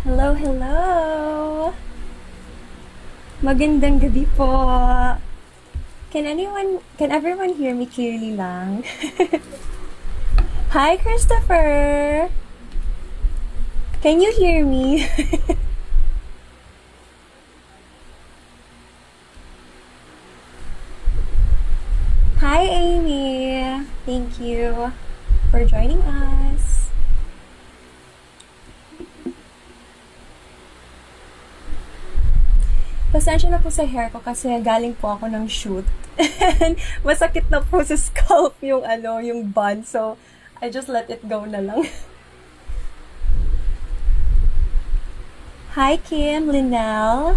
Hello, hello! Magandang gabi po! Can everyone hear me clearly lang? Hi, Christopher! Can you hear me? Hi, Amy! Thank you for joining us. Pasensya na po sa hair ko kasi galing po ako ng shoot. And masakit na po sa scalp yung bun. So, I just let it go na lang. Hi, Kim, Linnell.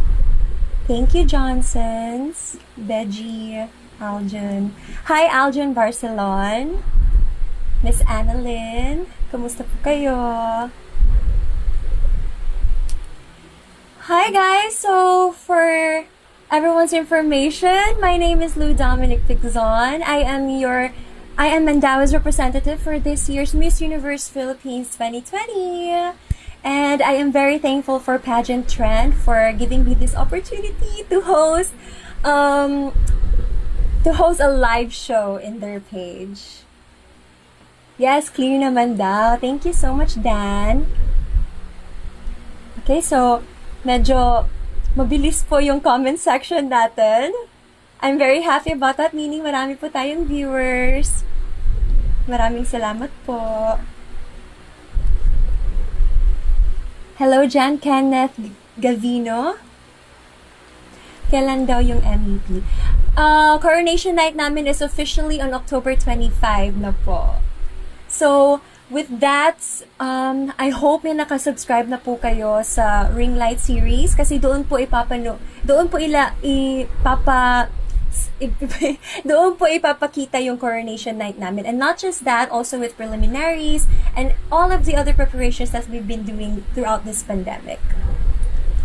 Thank you, Johnsons. Beji, Aljan. Hi, Aljan Barcelon. Miss Annalyn. Kamusta po kayo? Hi guys! So, for everyone's information, my name is DOMINIQUE PICZON. I am Mandaue's representative for this year's Miss Universe Philippines 2020. And I am very thankful for Pageant Trend for giving me this opportunity to host a live show in their page. Yes, clear naman daw. Thank you so much, Dan. Okay, so medyo mabilis po yung comment section natin. I'm very happy about that, meaning marami po tayong viewers. Maraming salamat po. Hello, Jan Kenneth Gavino. Kailan daw yung MEP? Coronation night namin is officially on October 25 na po. So, with that, I hope na nakasubscribe na po kayo sa Ring Light series kasi doon po ipapakita yung coronation night namin. And not just that, also with preliminaries and all of the other preparations that we've been doing throughout this pandemic.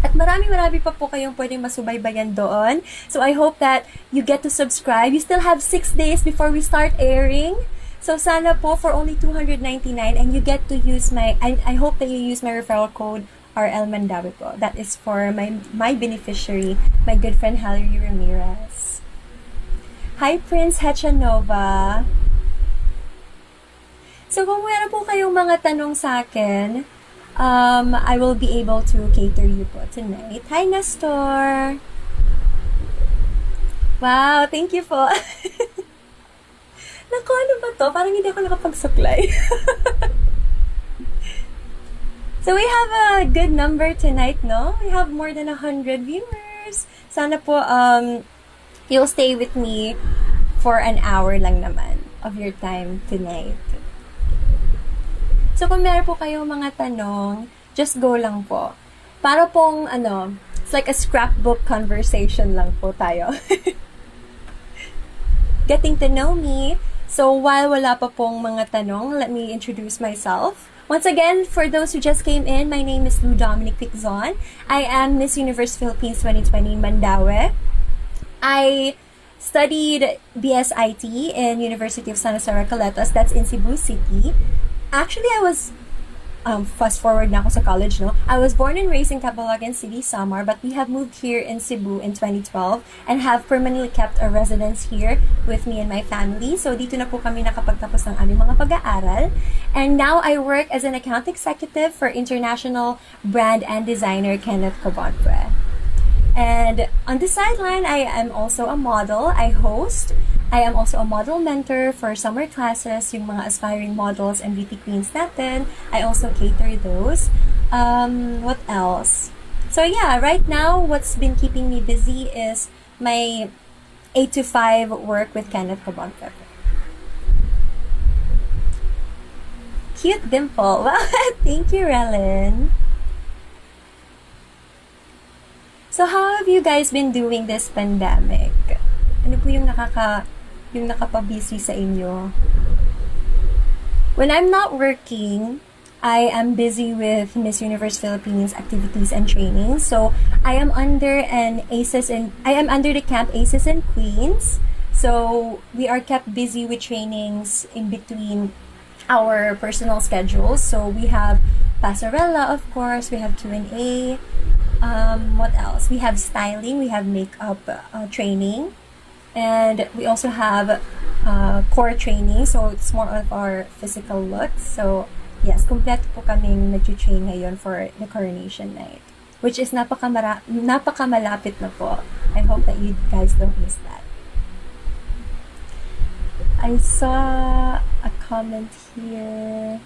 At marami pa po kayong pwedeng masubaybayan doon. So I hope that you get to subscribe. You still have 6 days before we start airing. So, sana po for only $299 and you get to use I hope that you use my referral code RL Mandaue po. That is for my beneficiary, my good friend Hallery Ramirez. Hi, Prince Hechanova. So, kung meron po kayong mga tanong sa akin, I will be able to cater you po tonight. Hi, Nestor! Wow, thank you po. Naku, ano ba to? Parang hindi ako nakapagsuklay. So, we have a good number tonight, no? We have more than 100 viewers. Sana po, you'll stay with me for an hour lang naman of your time tonight. So, kung meron po kayong mga tanong, just go lang po. Para pong, it's like a scrapbook conversation lang po tayo. Getting to know me. So, while wala pa pong mga tanong, let me introduce myself. Once again, for those who just came in, my name is DOMINIQUE PICZON. I am Miss Universe Philippines 2020 Mandaue. I studied BSIT in University of San Jose Recoletos, that's in Cebu City. Actually, I was fast forward na ako sa college, no? I was born and raised in Cabalagan City, Samar, but we have moved here in Cebu in 2012 and have permanently kept a residence here with me and my family. So, dito na po kami nakapagtapos ng aming mga pag-aaral. And now, I work as an account executive for international brand and designer Kenneth Cobonpre. And on the sideline, I am also a model. I host. I am also a model mentor for summer classes, yung mga aspiring models and beauty queens natin. I also cater those. What else? So yeah, right now, what's been keeping me busy is my 8 to 5 work with Kenneth Cobonpre. Cute dimple. Wow, thank you, Relyn. So how have you guys been doing this pandemic? Ano po yung nakapa-busy sa inyo? When I'm not working, I am busy with Miss Universe Philippines activities and training. So I am under the camp Aces and Queens. So we are kept busy with trainings in between our personal schedules. So we have Passerella, of course. We have Q&A. What else? We have styling. We have makeup training. And we also have core training. So it's more of our physical looks. So yes, kompleto po kaming nag-train ngayon for the coronation night. Which is napakamalapit na po. I hope that you guys don't miss that. I saw a comment here.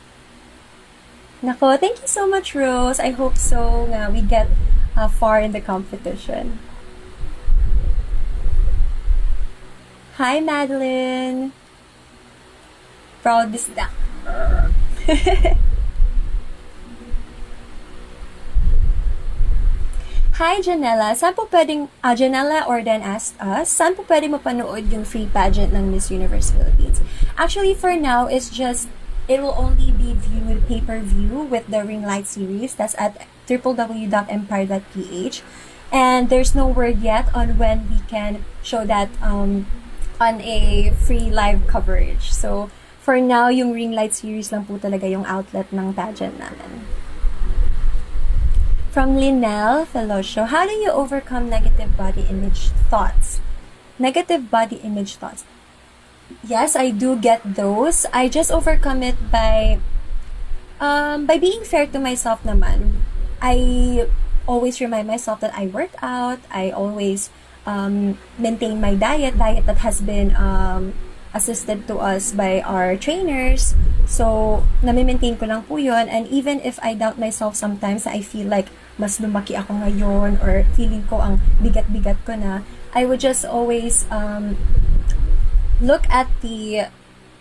Nako, thank you so much, Rose. I hope so nga we get far in the competition. Hi, Madeline. Proud is that. Hi, Janella. Saan po pwedeng, Janella Orden asked us, saan po pwedeng mapanood yung free pageant ng Miss Universe Philippines? Actually, for now, it will only be viewed pay-per-view with the Ring Light series. That's at www.empire.ph. And there's no word yet on when we can show that on a free live coverage. So, for now, yung Ring Light series lang po talaga yung outlet ng pageant namin. From Linel Felosio, how do you overcome negative body image thoughts? Negative body image thoughts. Yes, I do get those. I just overcome it by being fair to myself naman. I always remind myself that I work out. I always maintain my diet that has been assisted to us by our trainers. So, nami-maintain ko lang po yun. And even if I doubt myself sometimes, I feel like mas lumaki ako ngayon or feeling ko ang bigat-bigat ko na, I would just always look at the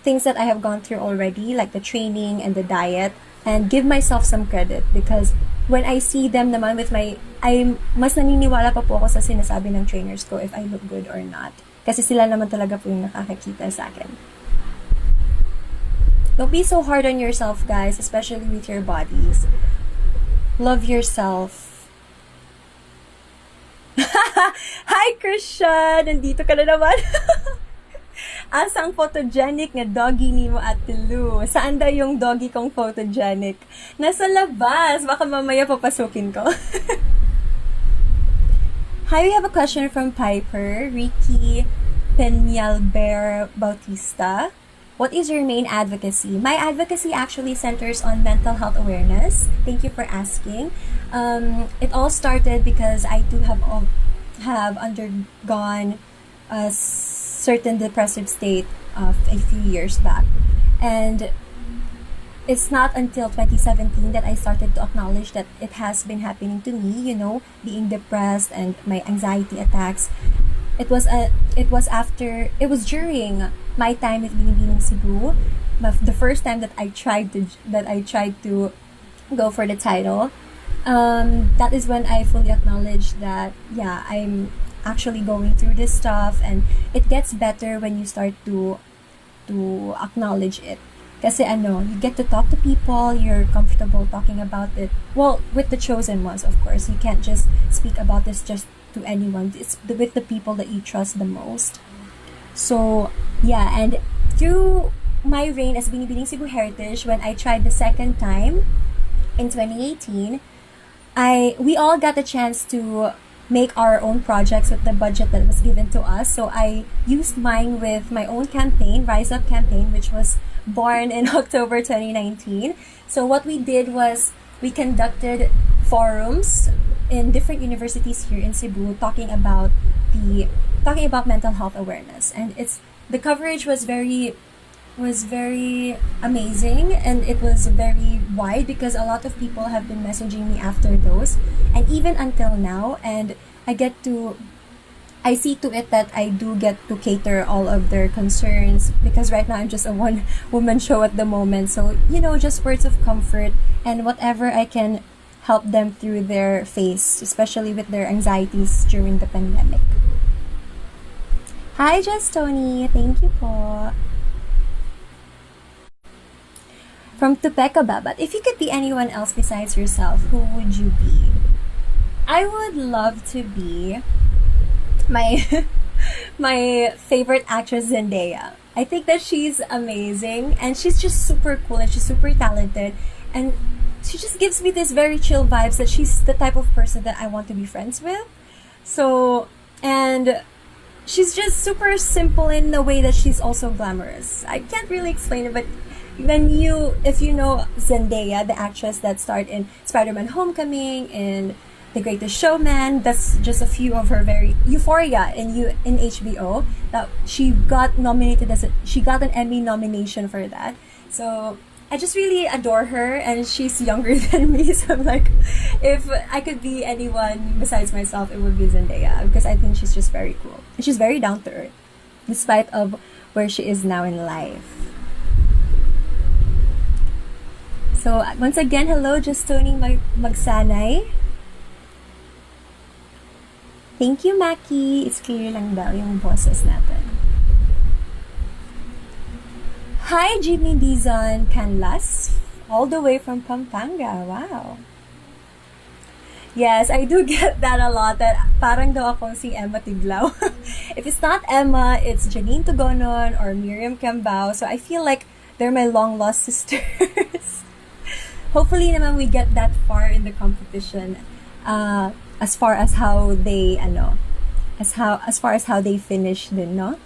things that I have gone through already, like the training and the diet, and give myself some credit because when I see them naman mas naniniwala pa po ako sa sinasabi ng trainers ko if I look good or not. Kasi sila naman talaga po yung nakakakita sa akin. Don't be so hard on yourself, guys, especially with your bodies. Love yourself. Hi, Christian! Nandito ka na naman. Asang photogenic nga doggy ni mo, Ate Lu? Saan daw yung doggy kong photogenic? Nasa labas. Baka mamaya papasukin ko. Hi, we have a question from Piper, Ricky Peñalver Bautista. What is your main advocacy? My advocacy actually centers on mental health awareness. Thank you for asking. It all started because I too have undergone a certain depressive state of a few years back. And it's not until 2017 that I started to acknowledge that it has been happening to me, being depressed and my anxiety attacks. It was during my time with Binibining Cebu, the first time that I tried to go for the title. That is when I fully acknowledged that I'm actually going through this stuff, and it gets better when you start to acknowledge it. Kasi you get to talk to people, you're comfortable talking about it. Well, with the chosen ones, of course. You can't just speak about this just to anyone. It's with the people that you trust the most. So, and through my reign as Binibining Cebu Heritage, when I tried the second time in 2018, we all got the chance to make our own projects with the budget that was given to us. So I used mine with my own campaign, Rise Up campaign, which was born in October 2019. So what we did was we conducted forums in different universities here in Cebu talking about mental health awareness, and the coverage was very amazing, and it was very wide because a lot of people have been messaging me after those, and even until now, and I see to it that I do get to cater all of their concerns because right now I'm just a one-woman show at the moment. So, just words of comfort and whatever I can help them through their phase, especially with their anxieties during the pandemic. Hi, Just Tony. Thank you po. From Tupeka Babat, if you could be anyone else besides yourself, who would you be? I would love to be my my favorite actress Zendaya. I think that she's amazing and she's just super cool and she's super talented and she just gives me this very chill vibes that she's the type of person that I want to be friends with. So, and she's just super simple in the way that she's also glamorous. I can't really explain it, but if you know Zendaya, the actress that starred in Spider-Man Homecoming and The Greatest Showman, that's just a few of her very Euphoria in HBO that she got an Emmy nomination for that. So I just really adore her and she's younger than me, so I'm like, if I could be anyone besides myself, it would be Zendaya because I think she's just very cool. And she's very down to earth despite of where she is now in life. So once again, hello, Just Tony Magsanay. Thank you, Maki. It's clear lang daw yung boses natin. Hi, Jimmy Dizon Canlas, all the way from Pampanga. Wow. Yes, I do get that a lot. That parang daw akong si Emma Tiglao. If it's not Emma, it's Janine Tugonon or Miriam Cambao. So I feel like they're my long lost sisters. Hopefully naman we get that far in the competition. As far as how they as far as how they finish din, no?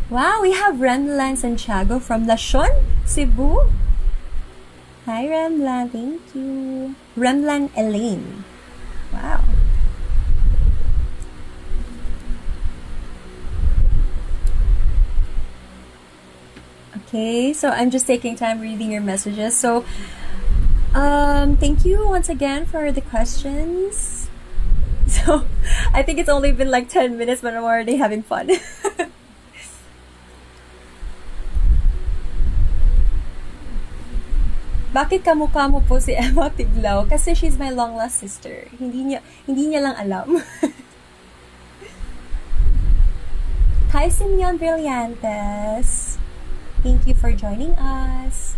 Wow, we have Remlan Santiago from Lashon, Cebu. Hi, Remlan. Thank you. Remlan Elaine. Wow. Okay, so I'm just taking time reading your messages. So, thank you once again for the questions. So, I think it's only been like 10 minutes, but I'm already having fun. Bakit kamukha mo po si Emma Tiglao? Kasi she's my long lost sister. Hindi niya lang alam. Hi, Simeon Brillantes. Thank you for joining us.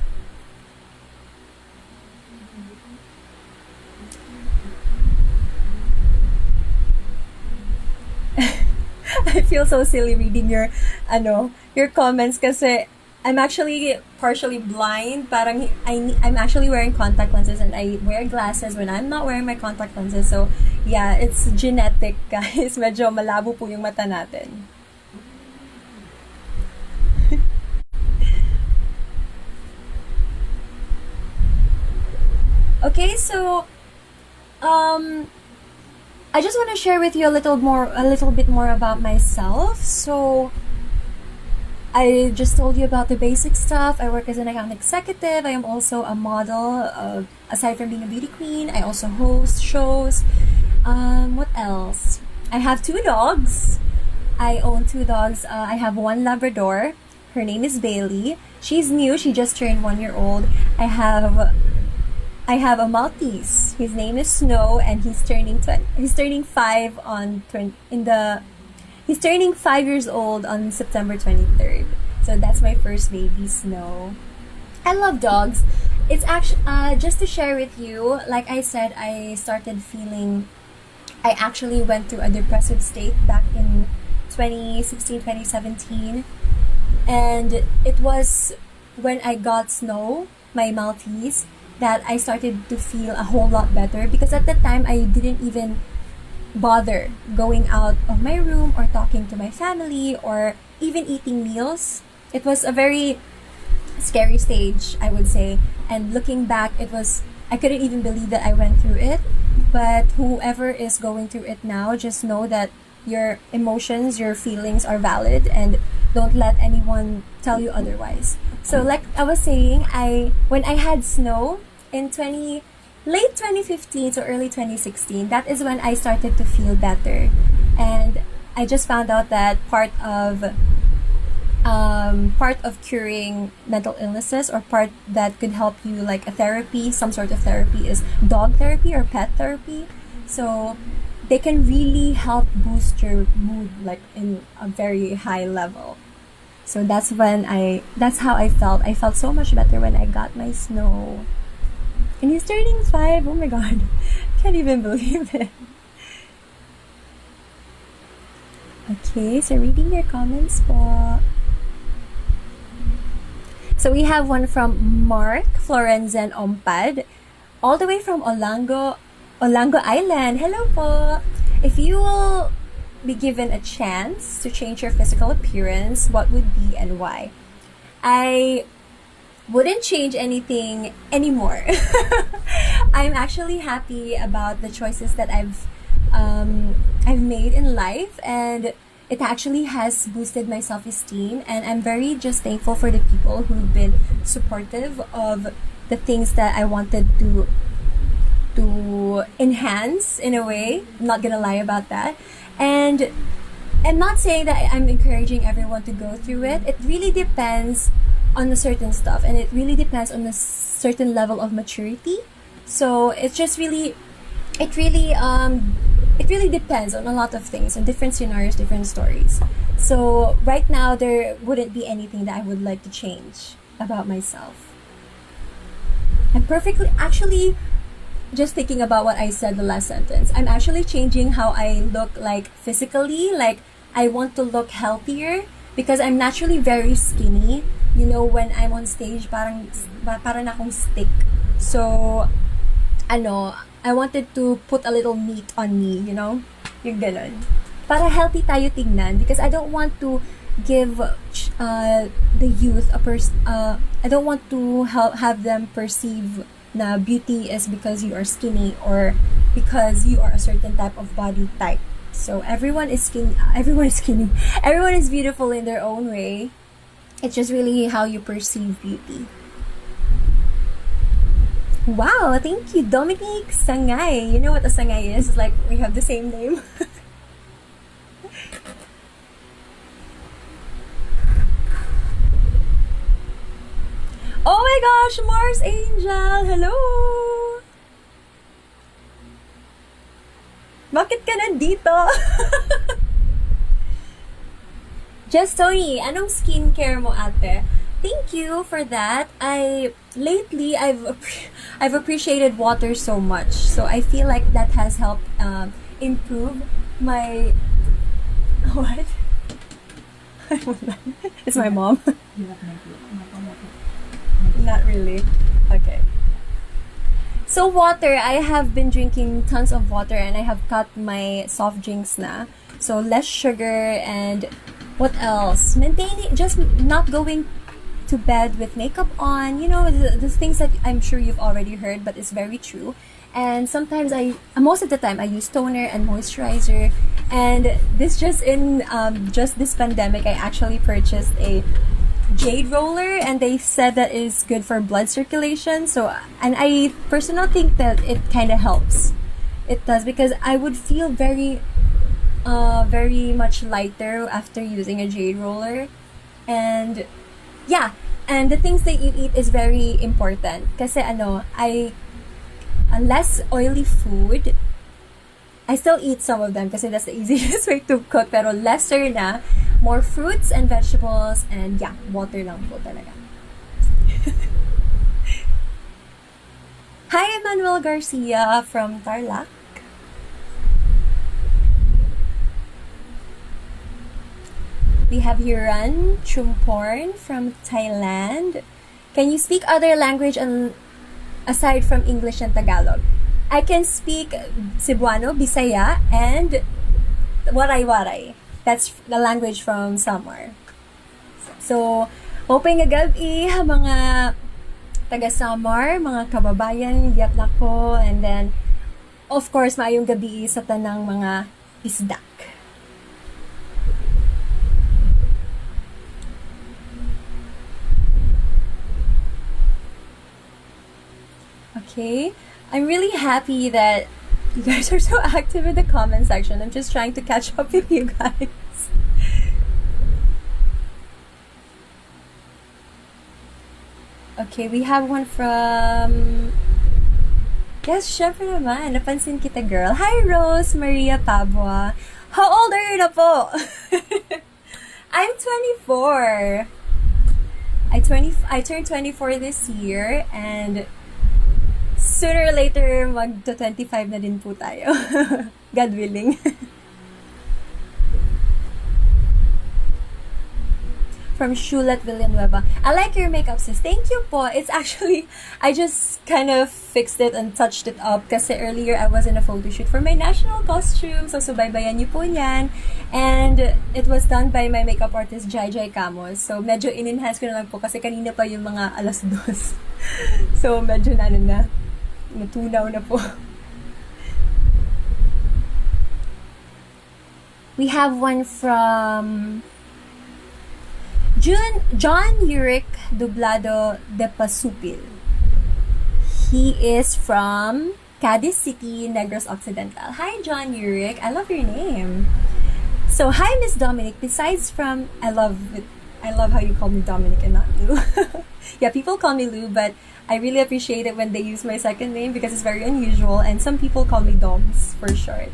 I feel so silly reading your comments kasi I'm actually partially blind. Parang I'm actually wearing contact lenses and I wear glasses when I'm not wearing my contact lenses. So, yeah, it's genetic, guys. Medyo malabo po yung mata natin. Okay, so I just want to share with you a little bit more about myself. So I just told you about the basic stuff. I work as an account executive. I am also a model. Aside from being a beauty queen, I also host shows. What else? I have 2 dogs. I own 2 dogs. I have 1 Labrador. Her name is Bailey. She's new. She just turned 1 year old. I have a Maltese. His name is Snow, and he's turning 5 He's turning 5 years old on September 23rd. So that's my first baby, Snow. I love dogs. It's actually just to share with you. Like I said, I actually went through a depressive state back in 2016, 2017, and it was when I got Snow, my Maltese, that I started to feel a whole lot better, because at the time I didn't even bother going out of my room or talking to my family or even eating meals. It was a very scary stage, I would say, and looking back, I couldn't even believe that I went through it. But whoever is going through it now, just know that your emotions, your feelings are valid, and don't let anyone tell you otherwise. So like I was saying, when I had Snow in late 2015 to early 2016, that is when I started to feel better. And I just found out that part of curing mental illnesses, or part that could help you, like a therapy, some sort of therapy, is dog therapy or pet therapy. So they can really help boost your mood like in a very high level. So that's how I felt. I felt so much better when I got my snow. And he's turning 5. Oh my god. Can't even believe it. Okay, so reading your comments po. So we have one from Mark Florenzen Ompad, all the way from Olango Island. Hello po. If you will be given a chance to change your physical appearance, what would be and why? I wouldn't change anything anymore. I'm actually happy about the choices that I've made in life, and it actually has boosted my self-esteem, and I'm very just thankful for the people who've been supportive of the things that I wanted to enhance in a way. I'm not gonna lie about that. And I'm not saying that I'm encouraging everyone to go through it. It really depends on a certain stuff, and it really depends on a certain level of maturity. So it's just really it really depends on a lot of things, on different scenarios, different stories. So right now there wouldn't be anything that I would like to change about myself. I'm perfectly actually just thinking about what I said the last sentence. I'm actually changing how I look like physically. Like I want to look healthier because I'm naturally very skinny. You know, when I'm on stage, parang akong stick. So, I wanted to put a little meat on me, you know? Yung ganun. Para healthy tayo tingnan, because I don't want to give the youth I don't want to have them perceive na beauty is because you are skinny or because you are a certain type of body type. So everyone is skinny. Everyone is beautiful in their own way. It's just really how you perceive beauty. Wow, thank you, Dominique Sangay. You know what a Sangay is? It's like we have the same name. Oh my gosh, Mars Angel! Hello! Bakit ka nandito? Just Tony, anong skincare mo, ate? Thank you for that. Lately I've appreciated water so much. So I feel like that has helped improve my what? It's my mom. Not really. Okay. So water, I have been drinking tons of water, and I have cut my soft drinks na. So less sugar, and what else? Maintaining, just not going to bed with makeup on. You know, the things that I'm sure you've already heard, but it's very true. And sometimes most of the time, I use toner and moisturizer. And this just this pandemic, I actually purchased a jade roller, and they said that is good for blood circulation. So, and I personally think that it kind of helps. It does, because I would feel very much lighter after using a jade roller. And yeah, and the things that you eat is very important. Kasi less oily food. I still eat some of them kasi that's the easiest way to cook, pero lesser na. More fruits and vegetables, and yeah, water lang po talaga. Hi, Emmanuel Garcia from Tarlac. We have Yuran Chumporn from Thailand. Can you speak other language aside from English and Tagalog? I can speak Cebuano, Bisaya, and Waray-Waray. That's the language from Samar. So, hoping gabi mga taga Samar, mga kababayan, diap na ko, and then, of course, maayong gabi sa tanang mga isdak. Okay, I'm really happy that you guys are so active in the comment section. I'm just trying to catch up with you guys. Okay, we have one from Yes, syempre naman. Napansin kita, girl. Hi, Rose Maria Pabua. How old are you na po? I'm 24. I turned 24 this year, and sooner or later, mag-25 na din po tayo. God willing. From Shulat Villanueva. I like your makeup, sis. Thank you po. It's actually, I just kind of fixed it and touched it up kasi earlier I was in a photo shoot for my national costume. So, subaybayan niyo po yan. And it was done by my makeup artist, Jai Camos. So, medyo in-enhance ko na lang po kasi kanina pa yung mga 2:00. So, medyo natunaw na po. We have one from John Uric Dublado de Pasupil. He is from Cadiz City, Negros Occidental. Hi, John Uric. I love your name. So, hi, Miss Dominic. Besides from, I love how you call me Dominic and not Lou. Yeah, people call me Lou, but I really appreciate it when they use my second name because it's very unusual, and some people call me Doms for short.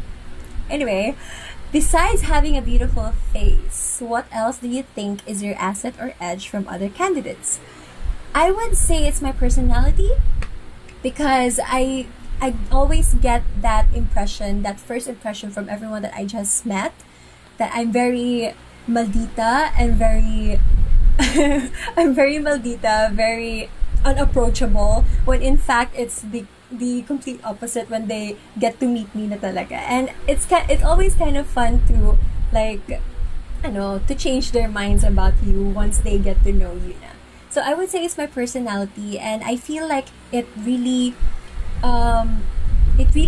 Anyway, besides having a beautiful face, what else do you think is your asset or edge from other candidates? I would say it's my personality, because I always get that impression, that first impression from everyone that I just met, that I'm very maldita and very I'm very maldita, very unapproachable, when in fact it's the complete opposite when they get to meet me na talaga. And it's always kind of fun to, like, to change their minds about you once they get to know you na. So I would say it's my personality, and I feel like it really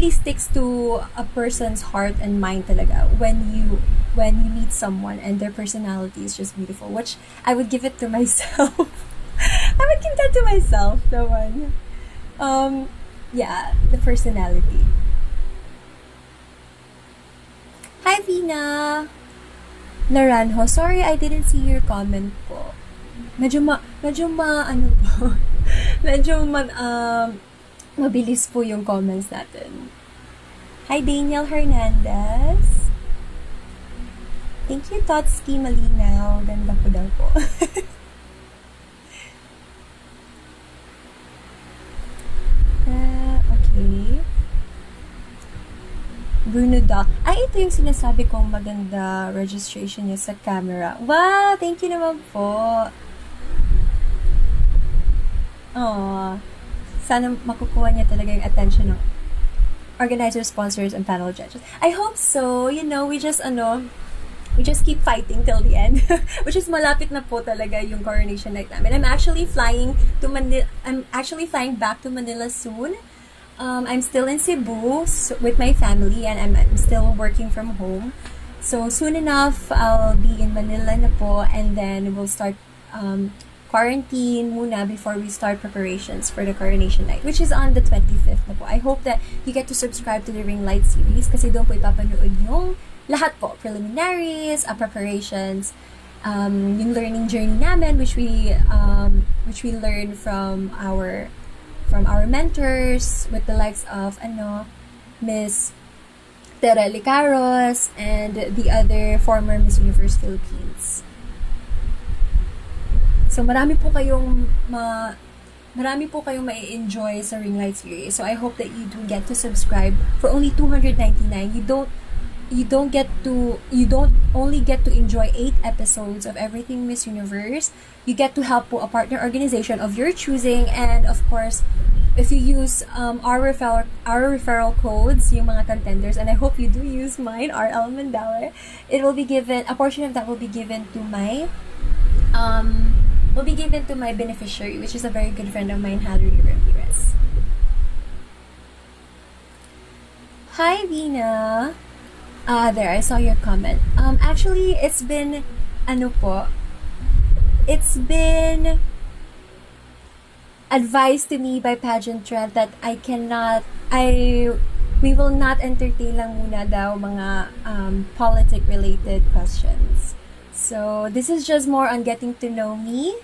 sticks to a person's heart and mind talaga when you meet someone and their personality is just beautiful, which I would give it to myself. I would give that to myself, the one. Yeah, the personality. Hi, Vina Naranjo. Sorry, I didn't see your comment po. Medyo mabilis po yung comments natin. Hi, Daniel Hernandez. Thank you, Totski Malinaw. Ganda ko daw po. Okay. Bruno Doc. Ay, ito yung sinasabi kong maganda registration niya sa camera. Wow! Thank you naman po. Aww. Sana makukuha niya talaga yung attention ng organizers, sponsors, and panel judges. I hope so. We just keep fighting till the end. Which is malapit na po talaga yung coronation night namin. I'm actually flying back to Manila soon. I'm still in Cebu with my family, and I'm still working from home. So soon enough, I'll be in Manila na po, and then we'll start quarantine muna before we start preparations for the coronation night, which is on the 25th na po. I hope that you get to subscribe to the Ring Light series kasi doon po ipapanood yung lahat po, preliminaries, preparations, yung learning journey namin, which we learn from our mentors, with the likes of Miss Tere Licaros and the other former Miss Universe Philippines. So marami po kayong ma-enjoy sa Ring Light series. So I hope that you do get to subscribe for only $299. You don't only get to enjoy 8 episodes of everything Miss Universe. You get to help a partner organization of your choosing, and of course, if you use our referral codes, yung mga contenders, and I hope you do use mine, RL Mandaue, a portion of that will be given to my beneficiary, which is a very good friend of mine, Hallery Ramirez. Hi, Vina. There, I saw your comment. Actually, it's been advised to me by Pageant Trend that we will not entertain lang muna daw mga politic related questions. So this is just more on getting to know me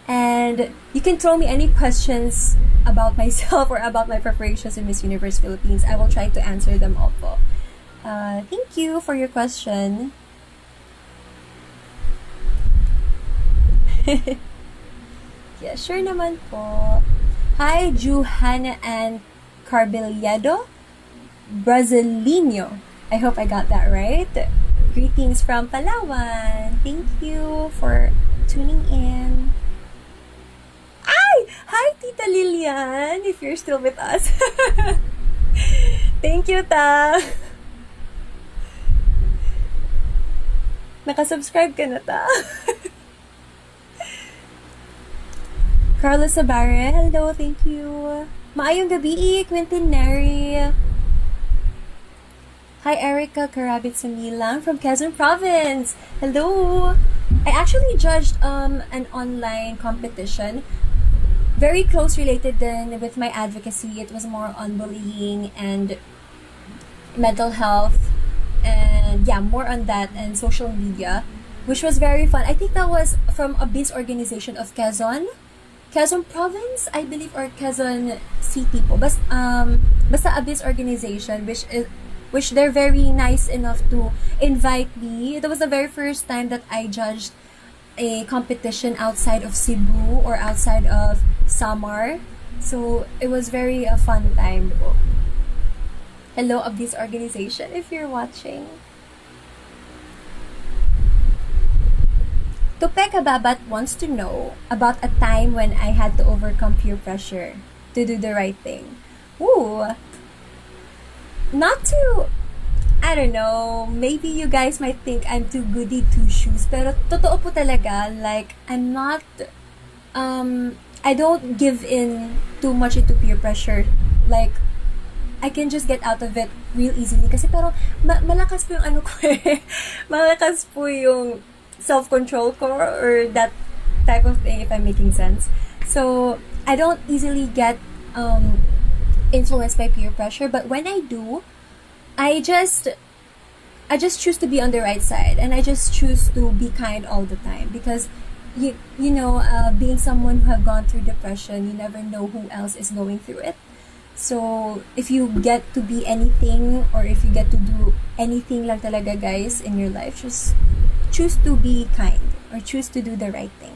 And you can throw me any questions about myself or about my preparations in Miss Universe Philippines. I will try to answer them all po. Thank you for your question. Yeah, sure naman po. Hi, Juhana and Carbiliado Brasileño. I hope I got that right. Greetings from Palawan. Thank you for tuning in. Hi, Tita Lilian, if you're still with us. Thank you, Ta. Nakasubscribe ka na, Ta. Carla Sabare, hello, thank you. Maayong gabi, Quentin Neri. Hi, Erica Karabit Samilang from Quezon Province. Hello. I actually judged an online competition. Very close related then with my advocacy. It was more on bullying and mental health and yeah, more on that and social media, which was very fun. I think that was from a biz organization of Quezon Province, I believe, or Quezon City po. Basta a biz organization which they're very nice enough to invite me. That was the very first time that I judged a competition outside of Cebu or outside of Samar. So it was very a fun time po. Hello of this organization if you're watching. Tupe Kababat wants to know about a time when I had to overcome peer pressure to do the right thing. Ooh. Not to, I don't know, maybe you guys might think I'm too goody two shoes, pero totoo po talaga, like, I'm not, I don't give in too much into peer pressure. Like, I can just get out of it real easily. Kasi pero, malakas po yung ano ko eh. Malakas po yung self-control ko or that type of thing, if I'm making sense. So, I don't easily get influenced by peer pressure, but when I do, I just choose to be on the right side, and I just choose to be kind all the time, because you know, being someone who have gone through depression, you never know who else is going through it. So if you get to be anything, or if you get to do anything lang talaga, guys, in your life, just choose to be kind or choose to do the right thing.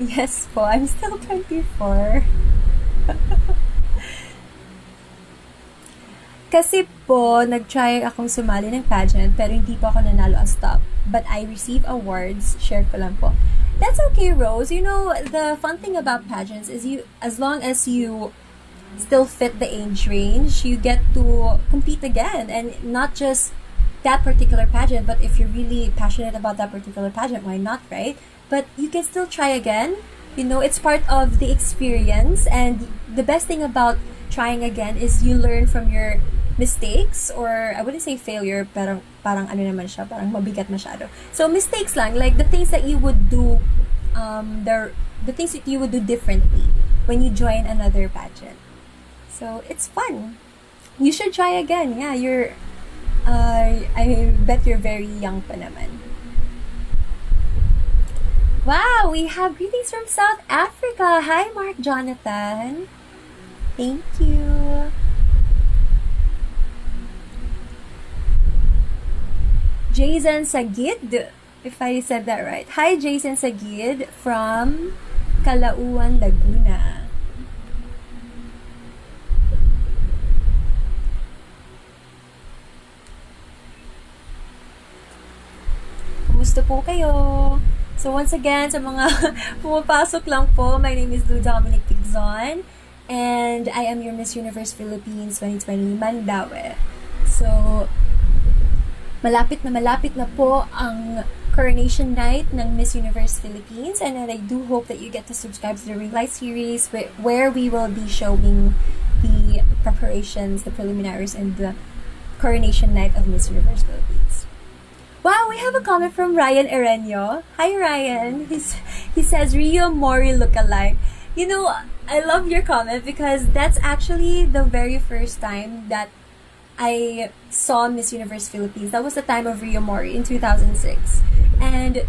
Yes po, I'm still 24. Kasi po, nag-try akong sumali ng pageant, pero hindi po ako nanalo as top. But I received awards. Share ko lang po. That's okay, Rose. You know, the fun thing about pageants is as long as you still fit the age range, you get to compete again. And not just that particular pageant, but if you're really passionate about that particular pageant, why not, right? But you can still try again. You know, it's part of the experience. And the best thing about trying again is you learn from your mistakes, or I wouldn't say failure, parang ano naman siya, parang mabigat masyado. So mistakes lang, like the things that you would do, the things that you would do differently when you join another pageant. So it's fun. You should try again. Yeah, I bet you're very young pa naman. Wow, we have greetings from South Africa. Hi, Mark Jonathan. Thank you. Jason Sagid, if I said that right. Hi, Jason Sagid from Calauan, Laguna. Kumusta po kayo? So once again, sa mga pumapasok lang po, my name is DOMINIQUE PICZON, and I am your Miss Universe Philippines 2020 Mandaue. So, malapit na po ang coronation night ng Miss Universe Philippines, and I do hope that you get to subscribe to the Ring Light series where we will be showing the preparations, the preliminaries, and the coronation night of Miss Universe Philippines. Wow, we have a comment from Ryan Erenio. Hi, Ryan. He says, Rio Mori look-alike. You know, I love your comment because that's actually the very first time that I saw Miss Universe Philippines. That was the time of Rio Mori in 2006. And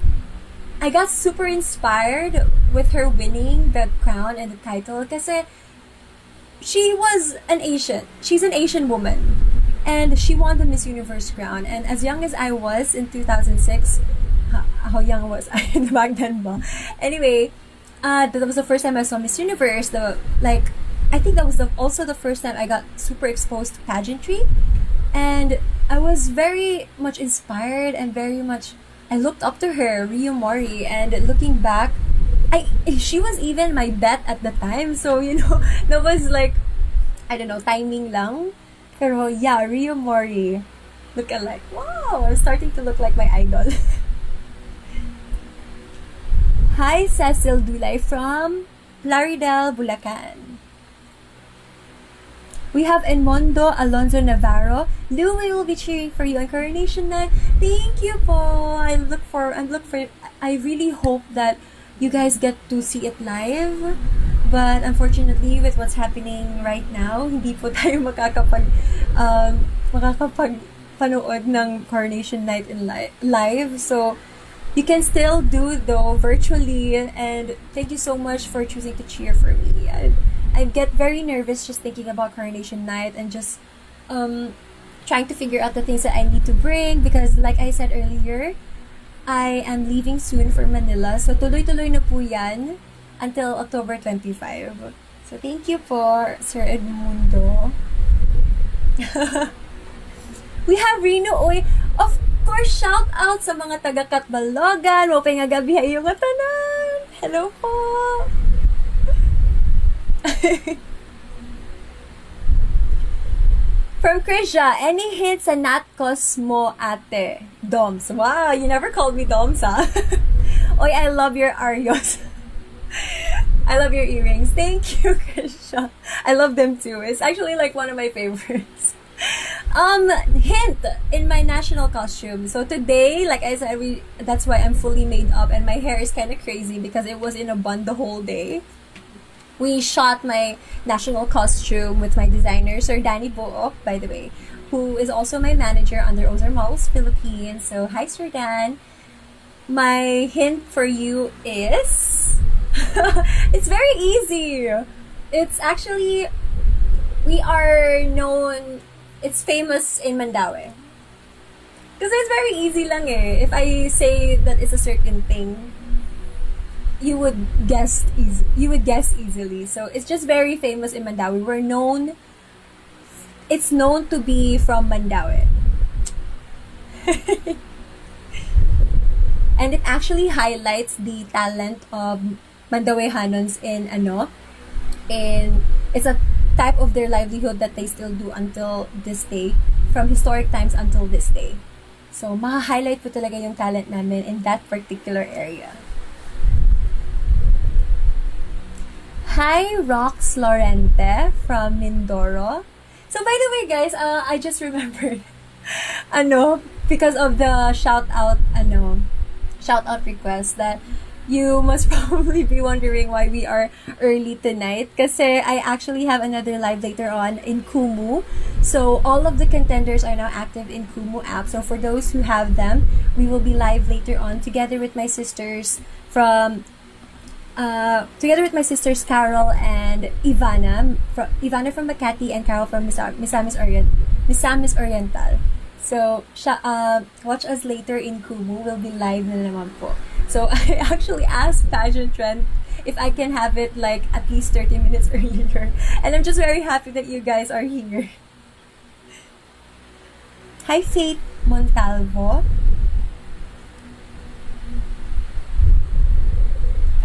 I got super inspired with her winning the crown and the title kasi she was an Asian. She's an Asian woman. And she won the Miss Universe crown. And as young as I was in 2006, how young was I back then ba? Anyway, that was the first time I saw Miss Universe. I think that was also the first time I got super exposed to pageantry. And I was very much inspired and I looked up to her, Rio Mori. And looking back, she was even my bet at the time. So, that was like, I don't know, timing lang. Pero yeah, Rio Mori. Look alike. Wow, I'm starting to look like my idol. Hi, Cecil Dulay from Plaridel, Bulacan. We have Enmondo Alonzo Navarro. Lou, we will be cheering for you on Coronation Night. Thank you po. I really hope that you guys get to see it live. But unfortunately, with what's happening right now, hindi po tayo makakapanood ng Coronation Night in live. So, you can still do though virtually. And thank you so much for choosing to cheer for me. I get very nervous just thinking about Coronation Night and just trying to figure out the things that I need to bring because like I said earlier, I am leaving soon for Manila. So tuloy-tuloy na po yan until October 25. So thank you po, Sir Edmundo. We have Rino Oy. Of course, shout out sa mga taga-Katbalogan. Mopay nga gabi hayo nga tanan. Hello po. From Krisha, any hits sa Nat Cosmo ate? Doms. Wow, you never called me Doms, ha? Oy, I love your Arios. I love your earrings. Thank you, Krisha. I love them too. It's actually like one of my favorites. Hint in my national costume. So today, like I said, that's why I'm fully made up and my hair is kind of crazy because it was in a bun the whole day. We shot my national costume with my designer, Sir Danny Book, by the way, who is also my manager under Ozar Malls Philippines. So, hi, Sir Dan. My hint for you is... it's very easy. It's actually... We are known... It's famous in Mandaue. Because it's very easy lang eh. If I say that it's a certain thing... you would guess easily. So it's just very famous in Mandaue. It's known to be from Mandaue. And it actually highlights the talent of Mandauehanons it's a type of their livelihood that they still do until this day, from historic times until this day. So ma-highlight po talaga yung talent namin in that particular area. Hi, Rox Lorente from Mindoro. So, by the way, guys, I just remembered, because of the shout-out request that you must probably be wondering why we are early tonight. Kasi I actually have another live later on in Kumu. So, all of the contenders are now active in Kumu app. So, for those who have them, we will be live later on together with my sisters from Carol and Ivana from Makati and Carol from Misamis Oriental. So, watch us later in Kumu. We'll be live na naman po. So, I actually asked Pageant Trend if I can have it like at least 30 minutes earlier. And I'm just very happy that you guys are here. Hi, Faith Montalvo.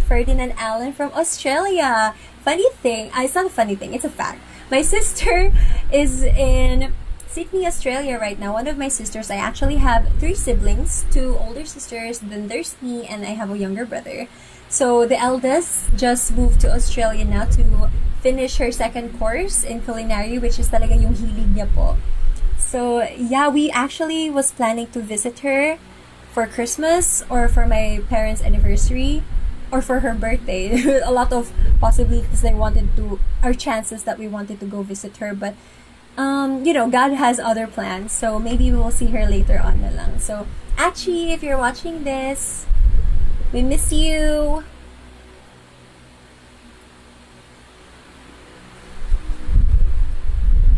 Ferdinand Allen from Australia. Funny thing, it's not a funny thing, it's a fact. My sister is in Sydney, Australia right now. One of my sisters, I actually have 3 siblings, 2 older sisters, then there's me, and I have a younger brother. So the eldest just moved to Australia now to finish her 2nd course in culinary, which is talaga yung hilig niya po. So yeah, we actually was planning to visit her for Christmas or for my parents' anniversary or for her birthday. A lot of possibilities chances that we wanted to go visit her, but God has other plans. So maybe we will see her later on na lang. So, Achi, if you're watching this, we miss you.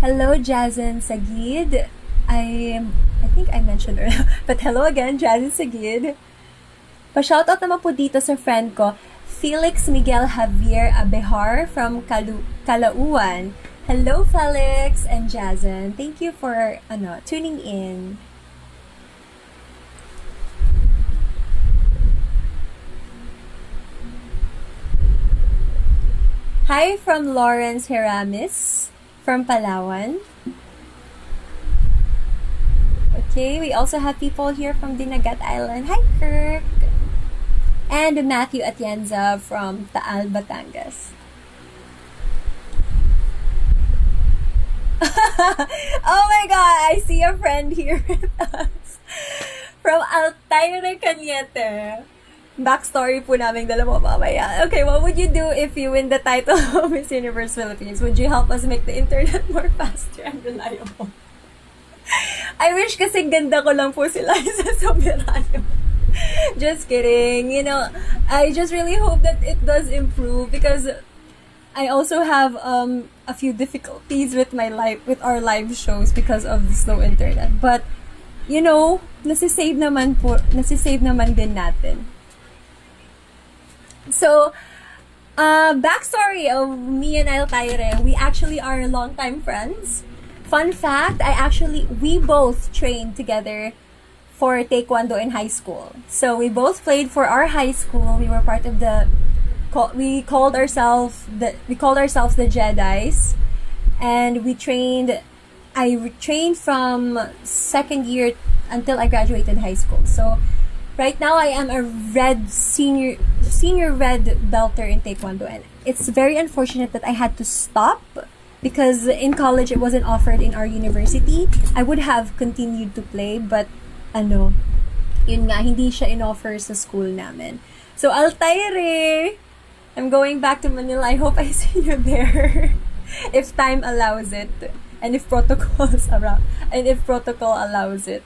Hello, Jazzen Sagid. I think I mentioned earlier, but hello again, Jazzen Sagid. Pa-shoutout naman po dito sa friend ko, Felix Miguel Javier Abehar from Calauan. Hello, Felix and Jazzen. Thank you for tuning in. Hi from Lawrence Heramis from Palawan. Okay, we also have people here from Dinagat Island. Hi, Kirk. And Matthew Atienza from Taal, Batangas. Oh my God, I see a friend here with us. From Altaire Cañete. Backstory po namin dalawa mamaya. Okay, what would you do if you win the title of Miss Universe Philippines? Would you help us make the internet more faster and reliable? I wish kasi ganda ko lang po sila sa Soberano. Just kidding. I just really hope that it does improve because I also have a few difficulties with our live shows because of the slow internet. But, nasisave naman din natin. So, backstory of me and Altaire, we actually are longtime friends. Fun fact, we both trained together for Taekwondo in high school. So, we both played for our high school. We were part of we called ourselves the Jedis. And I trained from second year until I graduated high school. So, right now, I am a senior red belter in Taekwondo, and it's very unfortunate that I had to stop because in college it wasn't offered in our university. I would have continued to play, but yun nga, hindi siya in-offer sa school namin. So, Altaire, I'm going back to Manila. I hope I see you there if time allows it, and if protocol allows it.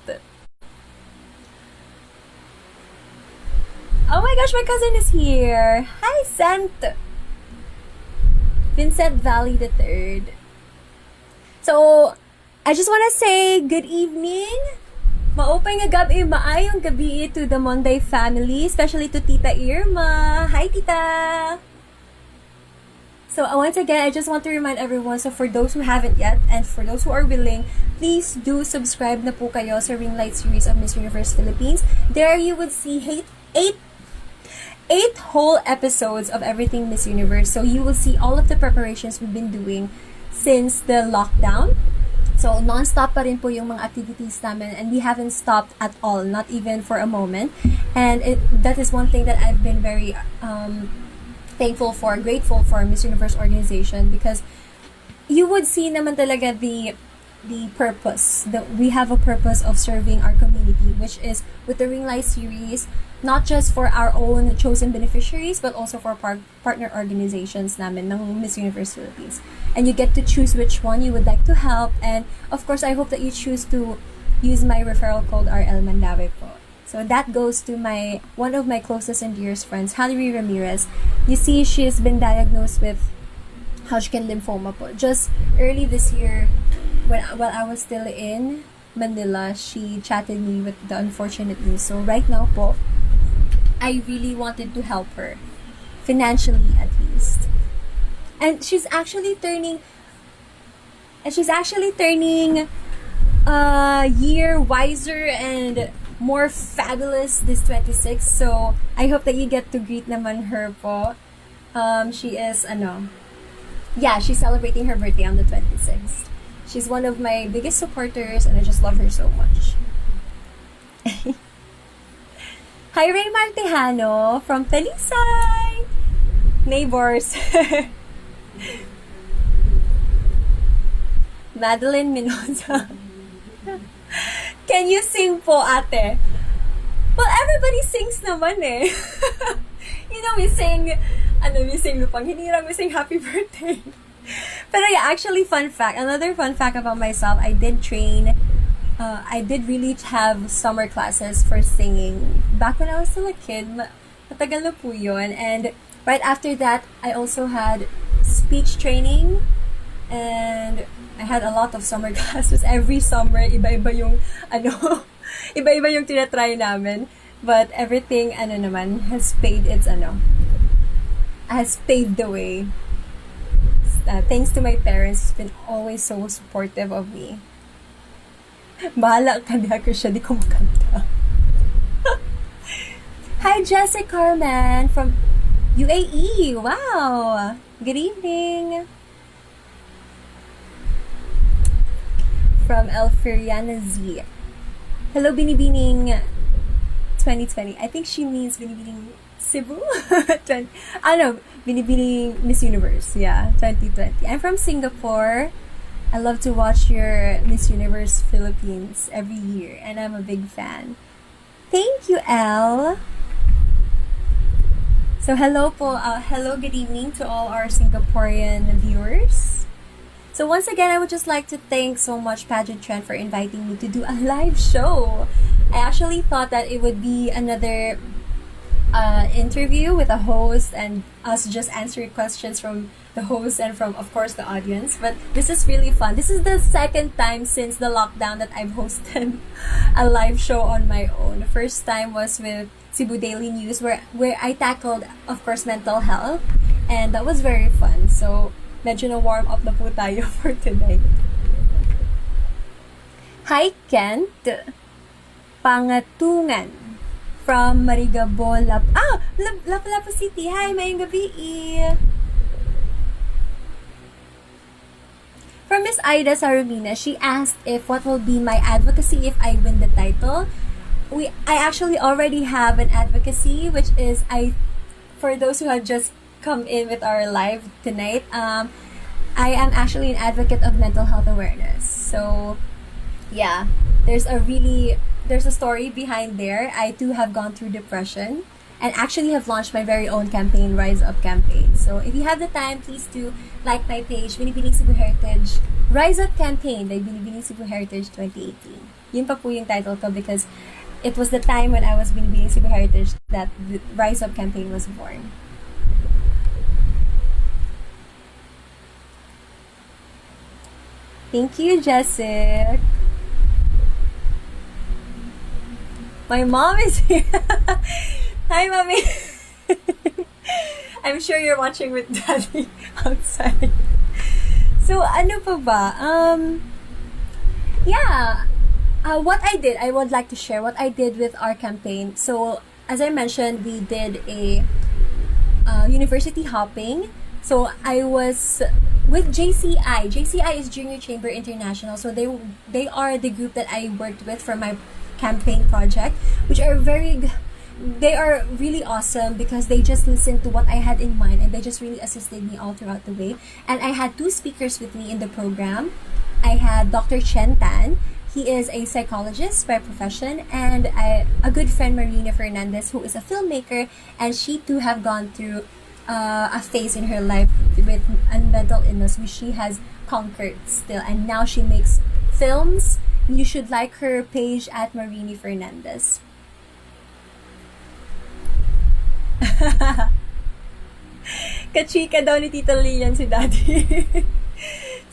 Oh my gosh, my cousin is here. Hi, Vincent Valley III. So, I just want to say good evening. Maayong gabi to the Mandaue family, especially to Tita Irma. Hi, Tita. So, once again, I just want to remind everyone, so for those who haven't yet, and for those who are willing, please do subscribe na po kayo sa Ring Light series of Miss Universe Philippines. There you would see eight whole episodes of everything Miss Universe. So you will see all of the preparations we've been doing since the lockdown. So non-stop pa rin po yung mga activities namin, and we haven't stopped at all, not even for a moment. And that is one thing that I've been very grateful for Miss Universe organization, because you would see naman talaga the purpose, that we have a purpose of serving our community, which is with the Ring Light series, not just for our own chosen beneficiaries, but also for partner organizations namin ng Miss Universe Philippines. And you get to choose which one you would like to help. And of course, I hope that you choose to use my referral code RL Mandaue po. So that goes to one of my closest and dearest friends, Hallery Ramirez. You see, she has been diagnosed with Hodgkin lymphoma po. Just early this year, while I was still in Manila, she chatted me with the unfortunate news. So right now po, I really wanted to help her, financially at least. And she's actually turning a year wiser and more fabulous this 26. So I hope that you get to greet naman her po. She is she's celebrating her birthday on the 26th. She's one of my biggest supporters, and I just love her so much. Hi, Ray Martejano from Talisay! Neighbors. Madeline Minosa. Can you sing po, ate? Well, everybody sings naman eh. We sing Lupang Hinirang, we sing Happy Birthday. But yeah, actually, fun fact. Another fun fact about myself, I did train. I did really have summer classes for singing back when I was still a kid. Matagal na po yun. And right after that, I also had speech training. And I had a lot of summer classes. Every summer, iba-iba yung, iba-iba yung tinatry namin. But everything, has paid its, has paved the way. Thanks to my parents, it's been always so supportive of me. Bahala ka, di ako siya, di ko makanta. Hi, Jessica Carmen from UAE. Wow! Good evening. From Elferiana Z. Hello, Binibining 2020. I think she means Binibining Cebu? Binibining Miss Universe. Yeah, 2020. I'm from Singapore. I love to watch your Miss Universe Philippines every year, and I'm a big fan. Thank you, Elle. So hello po, good evening to all our Singaporean viewers. So once again, I would just like to thank so much Pageant Trend for inviting me to do a live show. I actually thought that it would be another interview with a host and us just answering questions from the host and from, of course, the audience. But this is really fun. This is the second time since the lockdown that I've hosted a live show on my own. The first time was with Cebu Daily News where I tackled, of course, mental health. And that was very fun. So, medyo na-warm up na po tayo for today. Hi, Kent. Pangatungan. From Marigabo, Lapu-Lapu City. Hi, mayong gabi. From Miss Aida Sarumina, she asked if what will be my advocacy if I win the title. I actually already have an advocacy, which is for those who have just come in with our live tonight, I am actually an advocate of mental health awareness. So, yeah, there's a story behind there. I too have gone through depression and actually have launched my very own campaign, Rise Up campaign. So if you have the time, please do like my page, Binibining Cebu Heritage Rise Up campaign by Binibining Cebu Heritage 2018. Yun pa po yung title ko because it was the time when I was Binibining Cebu Heritage that the Rise Up campaign was born. Thank you, Jessica. My mom is here. Hi, Mommy. I'm sure you're watching with Daddy outside. So, ano pa ba? What I did, I would like to share what I did with our campaign. So, as I mentioned, we did a university hopping. So, I was with JCI. JCI is Junior Chamber International. So, they are the group that I worked with for my campaign project, which are they are really awesome because they just listened to what I had in mind and they just really assisted me all throughout the way. And I had two speakers with me in the program. I had Dr. Chen Tan. He is a psychologist by profession, and a good friend, Marina Fernandez, who is a filmmaker, and she too have gone through a phase in her life with a mental illness, which she has conquered still, and now she makes films. You should like her page at Marini Fernandez. Kachika daw ni Tita Lilian si Daddy.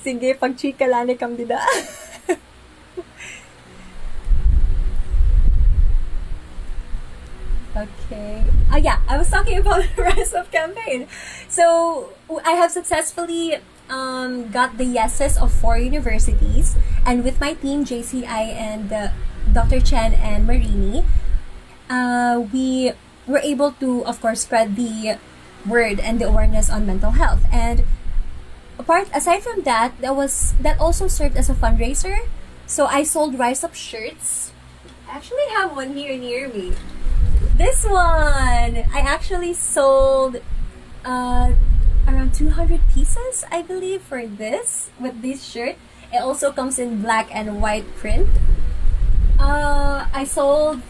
Sige, pag-chika lani kam dida. Okay. I was talking about the Rise Up campaign. So, I have successfully got the yeses of 4 universities, and with my team, JCI and Dr. Chen and Marini, we were able to, of course, spread the word and the awareness on mental health. And aside from that, that also served as a fundraiser. So I sold Rise Up shirts. I actually have one here near me. This one! I actually sold around 200 pieces, I believe, with this shirt. It also comes in black and white print. I sold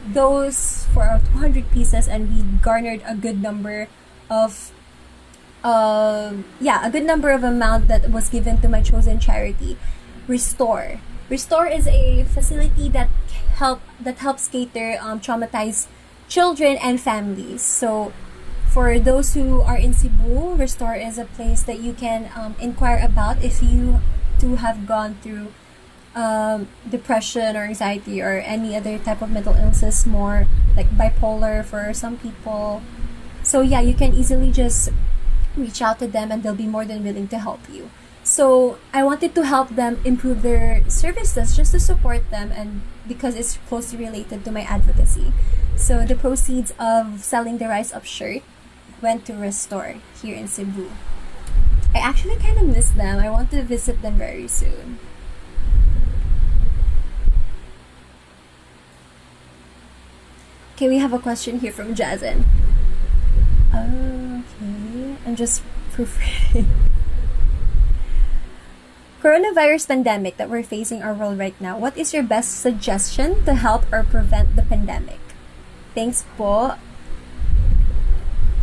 those for 200 pieces, and we garnered a good number of yeah, a good number of amount that was given to my chosen charity, Restore. Restore is a facility that helps cater traumatized children and families. So for those who are in Cebu, Restore is a place that you can inquire about if you too have gone through depression or anxiety or any other type of mental illnesses, more like bipolar for some people. So yeah, you can easily just reach out to them and they'll be more than willing to help you. So I wanted to help them improve their services just to support them, and because it's closely related to my advocacy. So the proceeds of selling the Rise Up shirt went to Restore here in Cebu. I actually kind of miss them. I want to visit them very soon. Okay, we have a question here from Jazen. Okay, I'm just proofreading. Coronavirus pandemic that we're facing our world right now. What is your best suggestion to help or prevent the pandemic? Thanks po.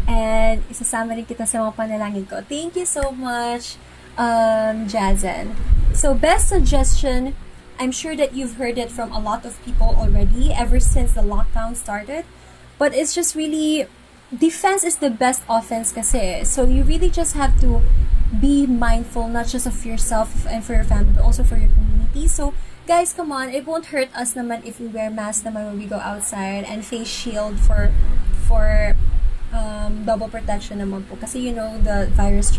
And isasama rin kita sa mga panalangin ko. Thank you so much, Jazen. So, best suggestion, I'm sure that you've heard it from a lot of people already ever since the lockdown started. But it's just really, defense is the best offense kasi. So, you really just have to be mindful not just of yourself and for your family, but also for your community. So, guys, come on, it won't hurt us naman if we wear masks naman when we go outside, and face shield for double protection naman po. Kasi the virus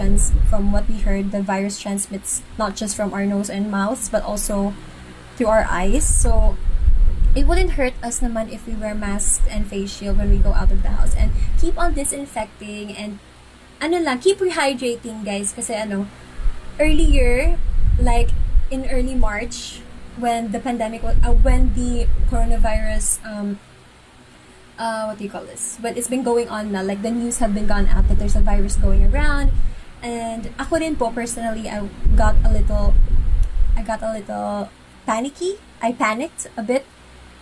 from what we heard, the virus transmits not just from our nose and mouths, but also through our eyes. So, it wouldn't hurt us naman if we wear masks and face shield when we go out of the house. And keep on disinfecting and keep rehydrating, guys. Kasi earlier, like in early March, when the pandemic, when the coronavirus, what do you call this? But it's been going on now. Like the news have been gone out that there's a virus going around. And ako din po, personally, I got a little panicky. I panicked a bit.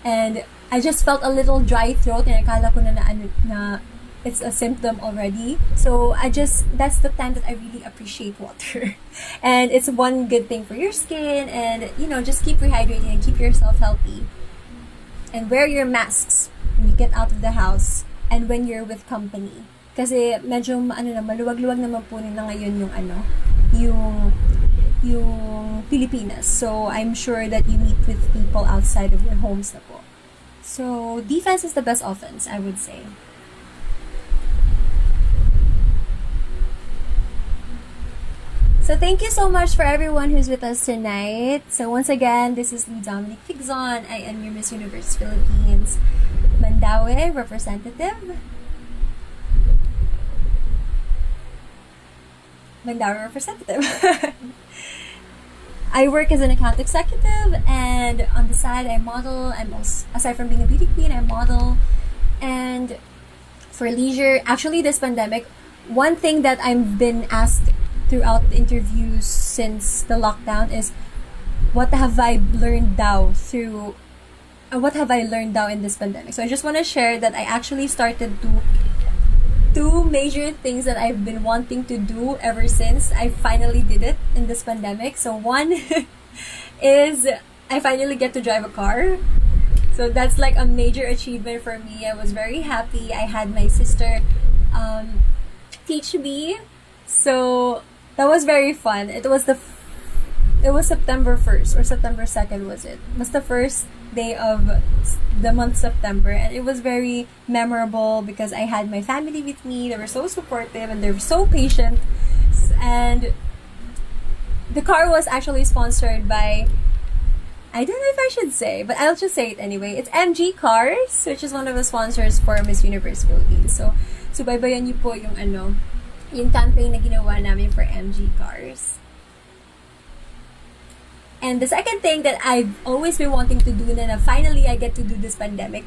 And I just felt a little dry throat, and akala ko na it's a symptom already. So that's the time that I really appreciate water. And it's one good thing for your skin, and just keep rehydrating and keep yourself healthy. And wear your masks when you get out of the house and when you're with company. Kasi medyo maluwag-luwag naman po na ngayon yung Pilipinas. So I'm sure that you meet with people outside of your homes na po. So defense is the best offense, I would say. So thank you so much for everyone who's with us tonight. So once again, this is DOMINIQUE PICZON. I am your Miss Universe Philippines Mandaue representative. I work as an account executive, and on the side I model. I'm also, aside from being a beauty queen, I model. And for leisure, actually this pandemic, one thing that I've been asked throughout the interviews since the lockdown is, what have I learned now in this pandemic? So I just want to share that I actually started to two major things that I've been wanting to do ever since I finally did it in this pandemic. So one is I finally get to drive a car. So that's like a major achievement for me. I was very happy. I had my sister teach me. So that was very fun. It was September 1st or September 2nd was it? It was the first day of the month September, and it was very memorable because I had my family with me. They were so supportive and they were so patient. And the car was actually sponsored by, I don't know if I should say, but I'll just say it anyway. It's MG Cars, which is one of the sponsors for Miss Universe Philippines. So baybayan niyo po yung campaign na ginawa namin for MG Cars. And the second thing that I've always been wanting to do, and finally I get to do this pandemic,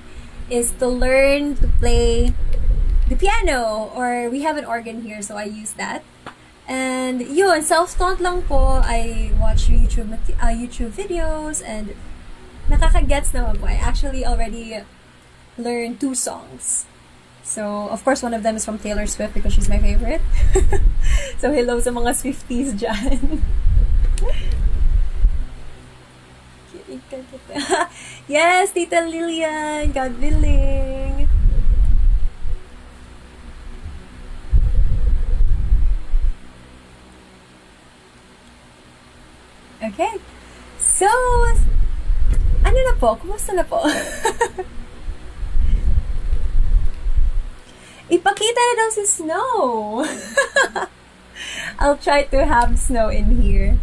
is to learn to play the piano. Or we have an organ here, so I use that. And yun, self-taught lang po. I watch YouTube videos, and nakakagets naman po. I actually already learned 2 songs. So, of course, one of them is from Taylor Swift because she's my favorite. So, hello sa mga Swifties dyan. Yes, Tita Lilian! God willing! Okay. So, ano na po? Kumusta na po? Ipakita na daw si Snow! I'll try to have Snow in here.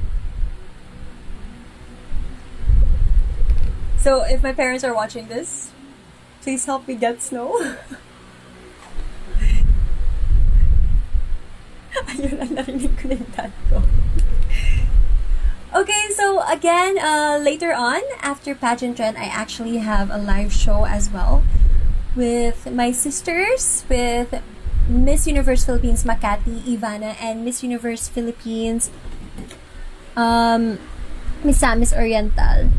So, if my parents are watching this, please help me get Snow. Ayun, ang narinig ko na yung dad ko. Okay, so again, later on, after Pageant, I actually have a live show as well with my sisters, with Miss Universe Philippines Makati, Ivana, and Miss Universe Philippines, Miss Samis Oriental,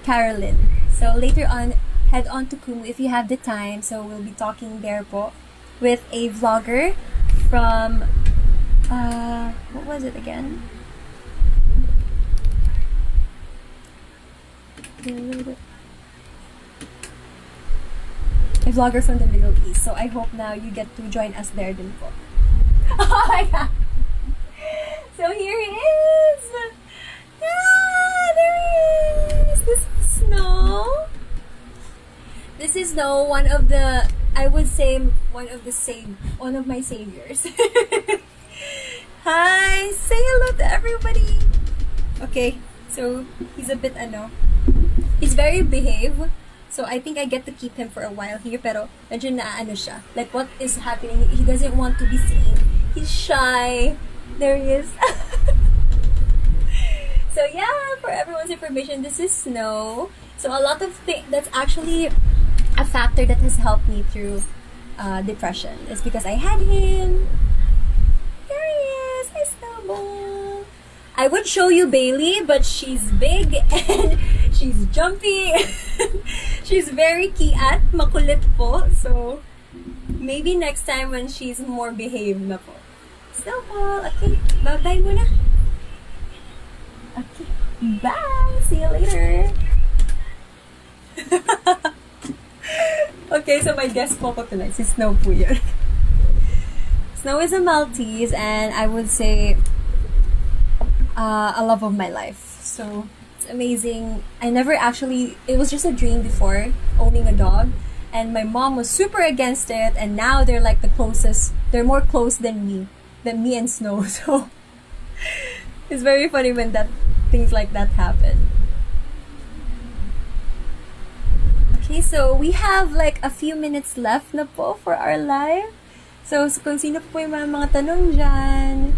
Carolyn. So later on, head on to Kumu if you have the time. So we'll be talking there po with a vlogger from what was it again? A vlogger from the Middle East. So I hope now you get to join us there din po. Oh my god! So here he is! Yeah, there he is! This is Snow. This is Snow, one of the, I would say, one of my saviors. Hi! Say hello to everybody! Okay, so he's a bit he's very behave. So I think I get to keep him for a while here, pero medyo naaano siya. Like what is happening, he doesn't want to be seen. He's shy. There he is. So yeah, for everyone's information, this is Snow. So a lot of things, that's actually a factor that has helped me through depression. It's because I had him. There he is. Hi, Snowball. I would show you Bailey, but she's big and she's jumpy. She's very kiat, makulit po. So maybe next time when she's more behaved na po. Snowball, okay. Bye-bye muna. Okay. Bye. See you later. Okay, so my guest po ko tonight, si Snow po yun. Snow is a Maltese, and I would say a love of my life. So it's amazing. It was just a dream before owning a dog, and my mom was super against it, and now they're like the closest. They're more close than me and Snow. So it's very funny when things like that happen. Okay, so we have like a few minutes left na po for our live. So kung sino po yung mga tanong dyan.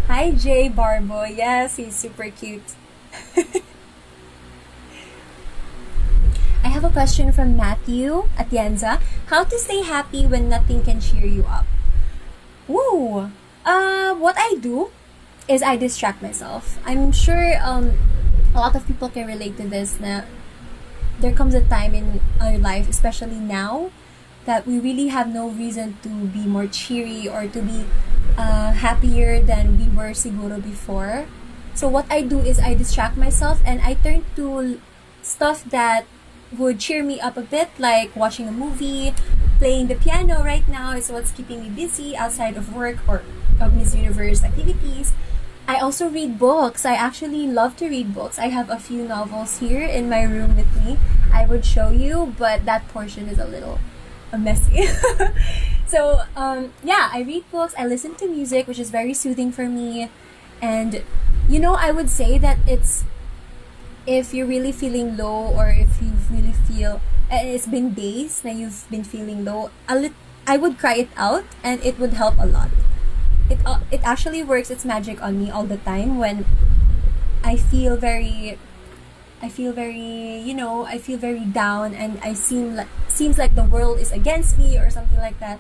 Hi, Jay Barbo. Yes, he's super cute. I have a question from Matthew Atienza. How to stay happy when nothing can cheer you up? Woo! What I do is I distract myself. I'm sure a lot of people can relate to this. Na there comes a time in our life, especially now, that we really have no reason to be more cheery or to be happier than we were siguro before. So what I do is I distract myself and I turn to stuff that would cheer me up a bit, like watching a movie, playing the piano right now is what's keeping me busy outside of work or of Miss Universe activities. I also read books. I actually love to read books. I have a few novels here in my room with me. I would show you, but that portion is a little messy. So, yeah, I read books. I listen to music, which is very soothing for me. And, I would say that if you're really feeling low or if you really feel, it's been days that you've been feeling low, I would cry it out and it would help a lot. It actually works its magic on me all the time when I feel very down and seems like the world is against me or something like that.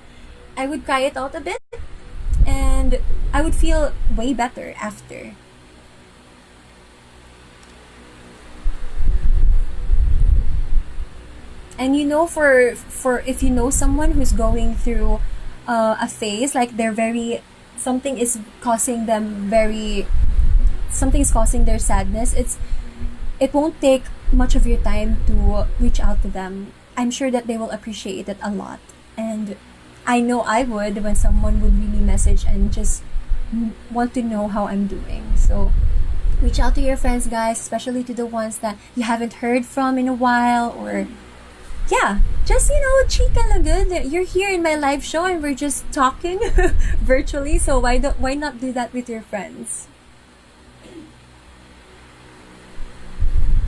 I would cry it out a bit and I would feel way better after. And for if you know someone who's going through a phase, like they're very something is causing them very something is causing their sadness, it won't take much of your time to reach out to them. I'm sure that they will appreciate it a lot. And I know I would when someone would really message and just want to know how I'm doing. So reach out to your friends, guys, especially to the ones that you haven't heard from in a while, or yeah, just chika lang good. You're here in my live show and we're just talking virtually, so why not do that with your friends?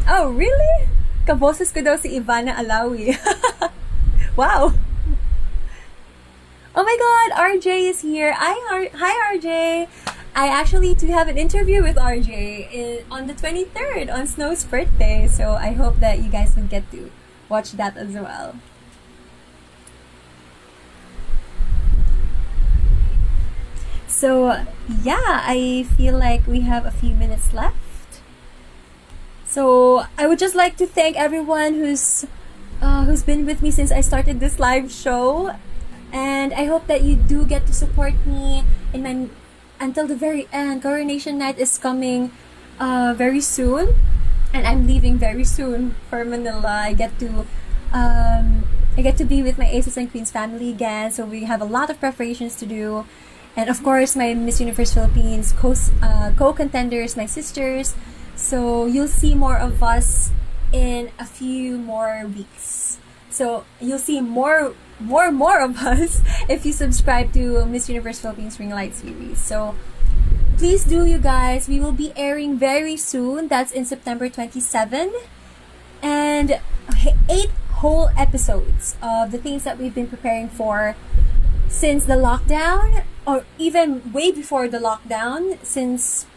Oh, really? Kaboses ko daw si Ivana Alawi. Wow. Oh my god, RJ is here. Hi RJ. I actually do have an interview with RJ on the 23rd, on Snow's birthday. So I hope that you guys will get to watch that as well. So yeah, I feel like we have a few minutes left. So I would just like to thank everyone who's been with me since I started this live show, and I hope that you do get to support me in my until the very end. Coronation night is coming very soon, and I'm leaving very soon for Manila. I get to be with my Aces and Queens family again, so we have a lot of preparations to do, and of course my Miss Universe Philippines co-contenders, my sisters. So you'll see more of us in a few more weeks. So you'll see more of us if you subscribe to Miss Universe Philippines Ring Light series. So please do, you guys. We will be airing very soon. That's in September 27. And 8 whole episodes of the things that we've been preparing for since the lockdown, or even way before the lockdown, since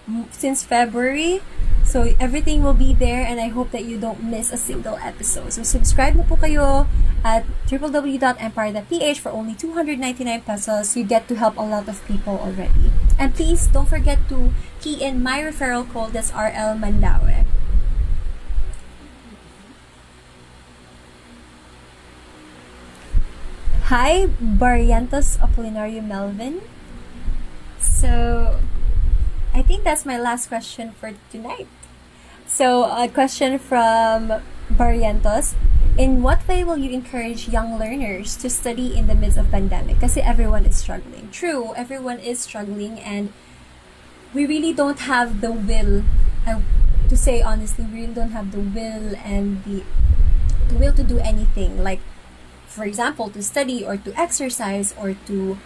February. So everything will be there, and I hope that you don't miss a single episode. So subscribe na po kayo at www.empire.ph for only 299 pesos. You get to help a lot of people already. And please don't forget to key in my referral code, that's RL Mandaue. Hi, Barrientos Apolinario Melvin. So I think that's my last question for tonight. So, a question from Barrientos. In what way will you encourage young learners to study in the midst of pandemic? Kasi everyone is struggling. True, everyone is struggling, and we really don't have the will. To say honestly, we really don't have the will and the will to do anything. Like, for example, to study or to exercise or to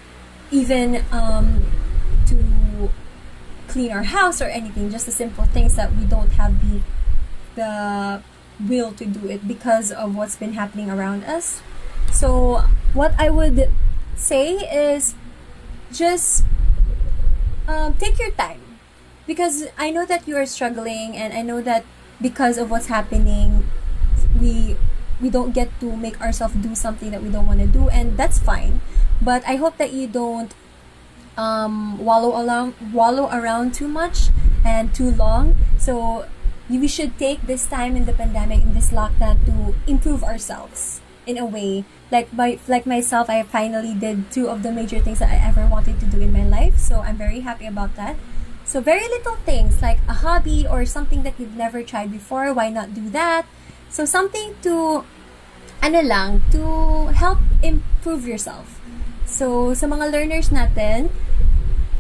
even to clean our house or anything, just the simple things that we don't have the will to do it because of what's been happening around us. So what I would say is just take your time, because I know that you are struggling, and I know that because of what's happening, we don't get to make ourselves do something that we don't want to do, and that's fine. But I hope that you don't wallow around too much and too long. So we should take this time in the pandemic, in this lockdown, to improve ourselves in a way. Like myself, I finally did 2 of the major things that I ever wanted to do in my life, so I'm very happy about that. So very little things like a hobby or something that you've never tried before, why not do that? So something to to help improve yourself. So, sa mga learners natin,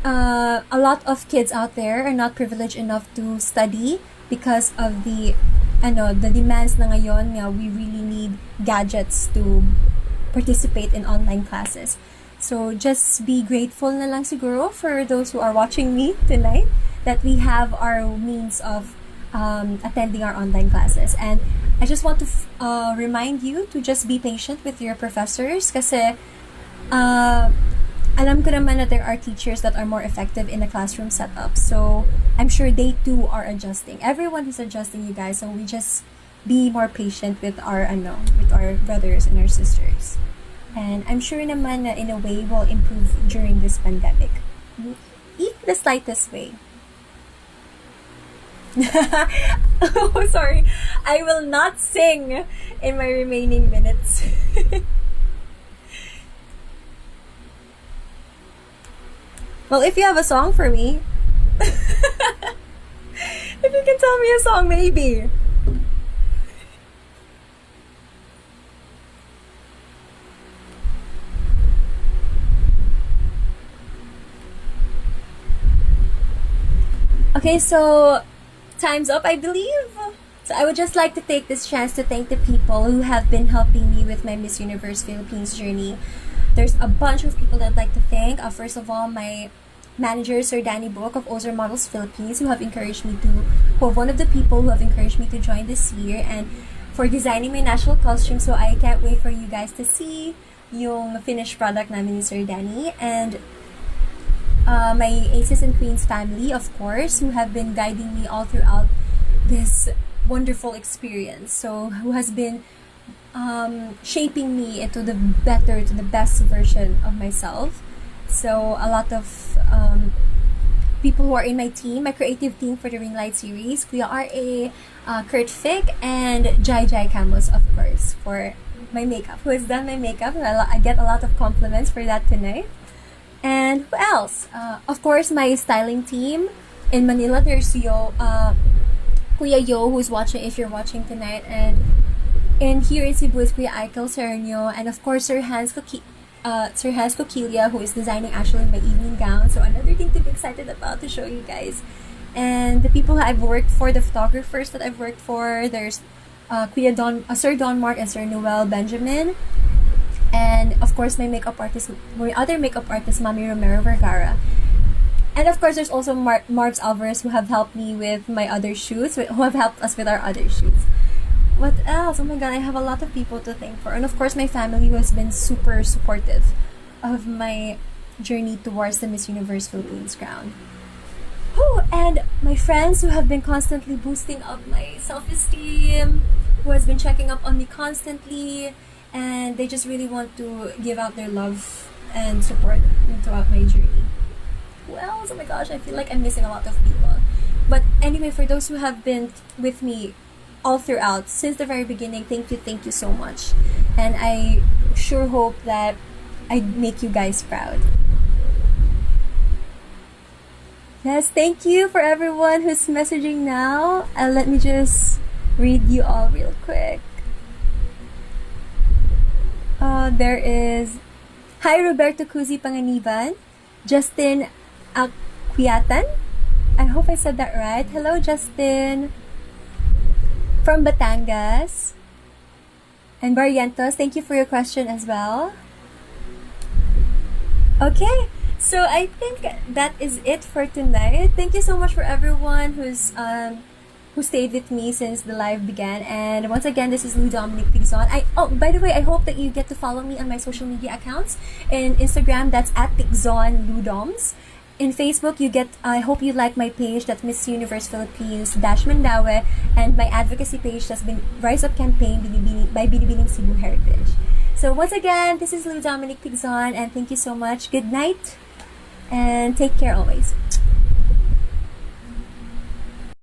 a lot of kids out there are not privileged enough to study because of the demands na ngayon. We really need gadgets to participate in online classes. So, just be grateful na lang siguro for those who are watching me tonight that we have our means of attending our online classes. And I just want to remind you to just be patient with your professors, kasi alam ko naman that there are teachers that are more effective in a classroom setup. So I'm sure they too are adjusting. Everyone is adjusting, you guys. So we just be more patient with our brothers and our sisters. And I'm sure naman na in a way will improve during this pandemic. Even the slightest way. Oh, sorry. I will not sing in my remaining minutes. Well, if you have a song for me, if you can tell me a song, maybe. Okay, so time's up, I believe. So I would just like to take this chance to thank the people who have been helping me with my Miss Universe Philippines journey. There's a bunch of people that I'd like to thank. First of all, my manager, Sir Danny Book of Ozer Models Philippines, who have encouraged me to, who are one of the people who have encouraged me to join this year, and for designing my national costume. So I can't wait for you guys to see yung finished product namin ni Sir Danny. And my Aces and Queens family, of course, who have been guiding me all throughout this wonderful experience. So who has been shaping me into the better, to the best version of myself. So a lot of people who are in my team, my creative team for the Ring Light series, Kuya R.A., Kurt Fick, and Jai Jai Camos, of course, for my makeup. Who has done my makeup? I get a lot of compliments for that tonight. And who else? Of course, my styling team in Manila. There's Kuya Yo, who's watching, if you're watching tonight, and here in Cebu is Kuya Aikel Sereno, and of course Sir Hans Coquilia, who is designing actually my evening gown. So another thing to be excited about to show you guys. And the people I've worked for, the photographers that I've worked for, there's Sir Don Mark and Sir Noel Benjamin. And of course my other makeup artist, Mami Romero Vergara. And of course there's also Marv's Alvarez, who have helped me with my other shoots, who have helped us with our other shoots. What else? Oh my god, I have a lot of people to thank for. And of course my family, who has been super supportive of my journey towards the Miss Universe Philippines crown. And my friends, who have been constantly boosting up my self-esteem, who has been checking up on me constantly, and they just really want to give out their love and support throughout my journey. Who else? Oh my gosh, I feel like I'm missing a lot of people. But anyway, for those who have been with me all throughout, since the very beginning, thank you so much. And I sure hope that I make you guys proud. Yes, thank you for everyone who's messaging now. Let me just read you all real quick. There is, hi Roberto Cusi Panganiban, Justin Aquiatan. I hope I said that right. Hello, Justin. From Batangas. And Barrientos, thank you for your question as well. Okay, so I think that is it for tonight. Thank you so much for everyone who stayed with me since the live began. And once again, this is Lou Dominique Piczon. By the way, I hope that you get to follow me on my social media accounts. In Instagram, that's at Piczon Ludoms. In Facebook, I hope you like my page, that's Miss Universe Philippines Mandaue, and my advocacy page, that's been Rise Up Campaign by Binibining Cebu Heritage. So once again, this is Lou Dominique Piczon, and thank you so much. Good night, and take care always.